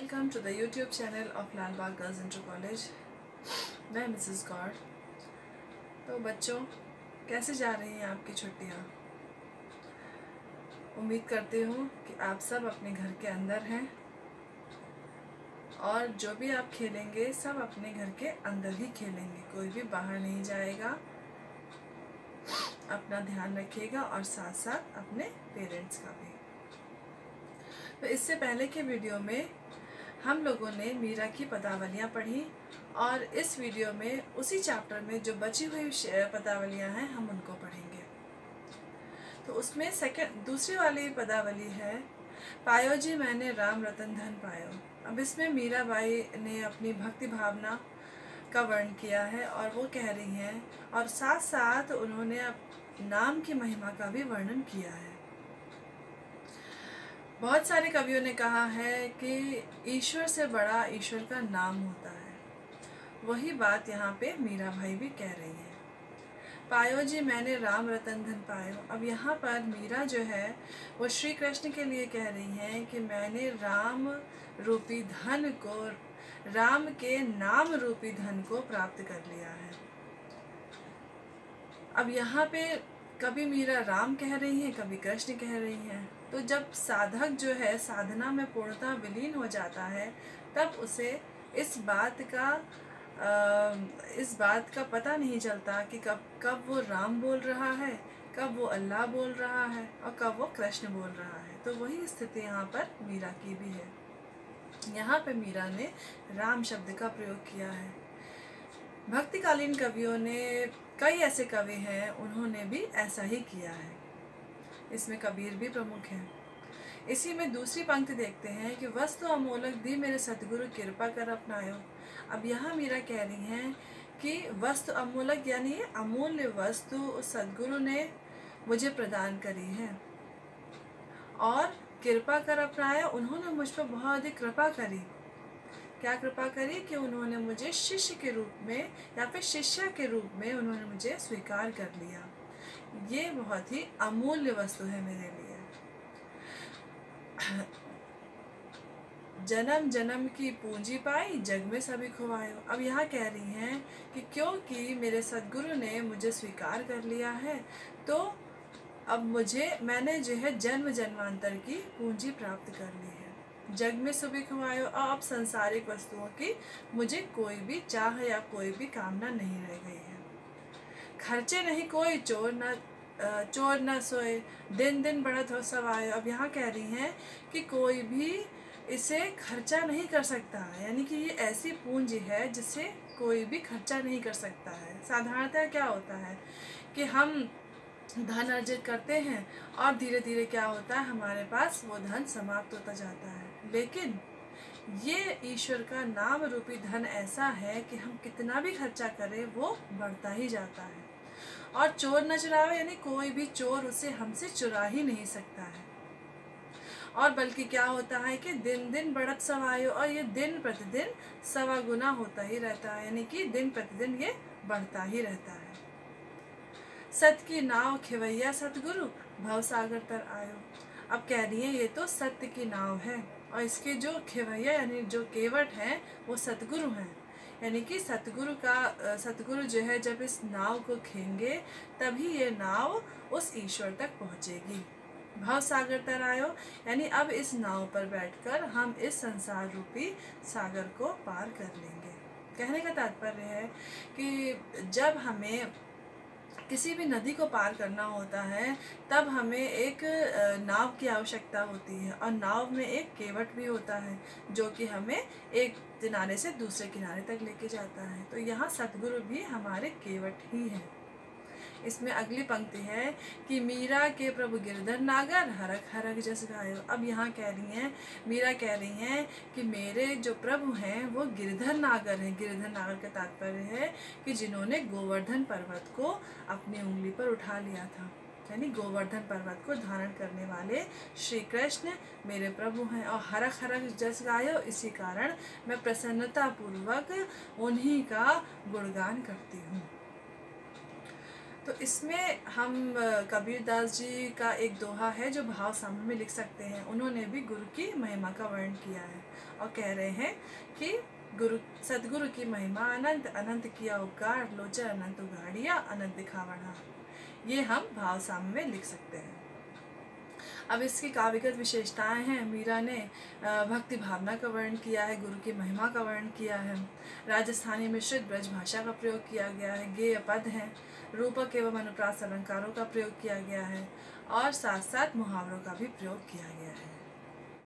Welcome to the YouTube channel of Lalbagh girls inter college. मैं Mrs गॉड। तो बच्चों, कैसे जा रही हैं आपकी छुट्टियाँ? उम्मीद करती हूँ कि आप सब अपने घर के अंदर हैं और जो भी आप खेलेंगे सब अपने घर के अंदर ही खेलेंगे, कोई भी बाहर नहीं जाएगा। अपना ध्यान रखिएगा और साथ साथ अपने पेरेंट्स का भी। तो इससे पहले के वीडियो में हम लोगों ने मीरा की पदावलियाँ पढ़ी और इस वीडियो में उसी चैप्टर में जो बची हुई पदावलियाँ हैं हम उनको पढ़ेंगे। तो उसमें दूसरी वाली पदावली है, पायो जी मैंने राम रतन धन पायो। अब इसमें मीराबाई ने अपनी भक्ति भावना का वर्णन किया है और वो कह रही हैं, और साथ साथ उन्होंने नाम की महिमा का भी वर्णन किया है। बहुत सारे कवियों ने कहा है कि ईश्वर से बड़ा ईश्वर का नाम होता है। वही बात यहाँ पे मीराबाई भी कह रही है। पायो जी मैंने राम रतन धन पायो। अब यहाँ पर मीरा जो है वो श्री कृष्ण के लिए कह रही हैं कि मैंने राम रूपी धन को, राम के नाम रूपी धन को प्राप्त कर लिया है। अब यहाँ पे कभी मीरा राम कह रही हैं, कभी कृष्ण कह रही हैं। तो जब साधक जो है साधना में पूर्णतः विलीन हो जाता है तब उसे इस बात का पता नहीं चलता कि कब वो राम बोल रहा है, कब वो अल्लाह बोल रहा है और कब वो कृष्ण बोल रहा है। तो वही स्थिति यहाँ पर मीरा की भी है। यहाँ पे मीरा ने राम शब्द का प्रयोग किया है। भक्तिकालीन कवियों ने, कई ऐसे कवि हैं उन्होंने भी ऐसा ही किया है। इसमें कबीर भी प्रमुख हैं। इसी में दूसरी पंक्ति देखते हैं कि वस्तु अमोलक दी मेरे सतगुरु कृपा कर अपनायो। अब यहाँ मीरा कह रही हैं कि वस्तु अमोलक यानी ये अमूल्य वस्तु उस सतगुरु ने मुझे प्रदान करी है और कृपा कर अपनाया। उन्होंने मुझ पर बहुत अधिक कृपा करी। क्या कृपा करी कि उन्होंने मुझे शिष्य के रूप में या फिर शिष्या के रूप में उन्होंने मुझे स्वीकार कर लिया। ये बहुत ही अमूल्य वस्तु है मेरे लिए। जन्म जन्म की पूंजी पाई जग में सभी खुआयो। अब यहाँ कह रही हैं कि क्योंकि मेरे सद्गुरु ने मुझे स्वीकार कर लिया है तो अब मैंने जो है जन्म जन्मांतर की पूंजी प्राप्त कर ली है। जग में सभी खुआयो। अब सांसारिक वस्तुओं की मुझे कोई भी चाह या कोई भी कामना नहीं रह गई है। खर्चे नहीं कोई चोर न सोए, दिन दिन बढ़त हो सवायो। अब यहाँ कह रही हैं कि कोई भी इसे खर्चा नहीं कर सकता है, यानी कि ये ऐसी पूंजी है जिसे कोई भी खर्चा नहीं कर सकता है। साधारणतः क्या होता है कि हम धन अर्जित करते हैं और धीरे धीरे क्या होता है, हमारे पास वो धन समाप्त होता जाता है। लेकिन ये ईश्वर का नाम रूपी धन ऐसा है कि हम कितना भी खर्चा करें वो बढ़ता ही जाता है। और चोर न चुरावे, यानी कोई भी चोर उसे हमसे चुरा ही नहीं सकता है। और बल्कि क्या होता है कि दिन दिन बढ़त सवायो, और ये दिन प्रतिदिन सवा गुना होता ही रहता है, यानी कि दिन प्रतिदिन ये बढ़ता ही रहता है। सत्य की नाव खिवैया सतगुरु भव सागर तर आयो। अब कह रही है ये तो सत्य की नाव है और इसके जो खिवैया यानी जो केवट हैं वो सतगुरु हैं। यानी कि सतगुरु जो है जब इस नाव को खेंगे तभी ये नाव उस ईश्वर तक पहुँचेगी। भव सागर तर आयो, यानी अब इस नाव पर बैठकर हम इस संसार रूपी सागर को पार कर लेंगे। कहने का तात्पर्य है कि जब हमें किसी भी नदी को पार करना होता है तब हमें एक नाव की आवश्यकता होती है और नाव में एक केवट भी होता है जो कि हमें एक किनारे से दूसरे किनारे तक लेके जाता है। तो यहाँ सतगुरु भी हमारे केवट ही हैं। इसमें अगली पंक्ति है कि मीरा के प्रभु गिरधर नागर हरक हरक जस गायो। अब यहाँ कह रही हैं, मीरा कह रही हैं कि मेरे जो प्रभु हैं वो गिरधर नागर हैं। गिरधर नागर का तात्पर्य है कि जिन्होंने गोवर्धन पर्वत को अपनी उंगली पर उठा लिया था, यानी गोवर्धन पर्वत को धारण करने वाले श्री कृष्ण मेरे प्रभु हैं। और हरक हरक जस गायो, इसी कारण मैं प्रसन्नता पूर्वक उन्हीं का गुणगान करती हूँ। तो तो इसमें हम कबीरदास जी का एक दोहा है जो भाव साम्य में लिख सकते हैं। उन्होंने भी गुरु की महिमा का वर्णन किया है और कह रहे हैं कि गुरु सदगुरु की महिमा अनंत, अनंत किया उपकार, लोचन अनंत उघाड़िया, अनंत दिखावड़ा। ये हम भाव साम्य में लिख सकते हैं। अब इसकी काव्यगत विशेषताएं हैं। मीरा ने भक्ति भावना का वर्णन किया है, गुरु की महिमा का वर्णन किया है, राजस्थानी मिश्रित ब्रज भाषा का प्रयोग किया गया है, गेय पद हैं, रूपक एवं अनुप्रास अलंकारों का प्रयोग किया गया है और साथ साथ मुहावरों का भी प्रयोग किया गया है।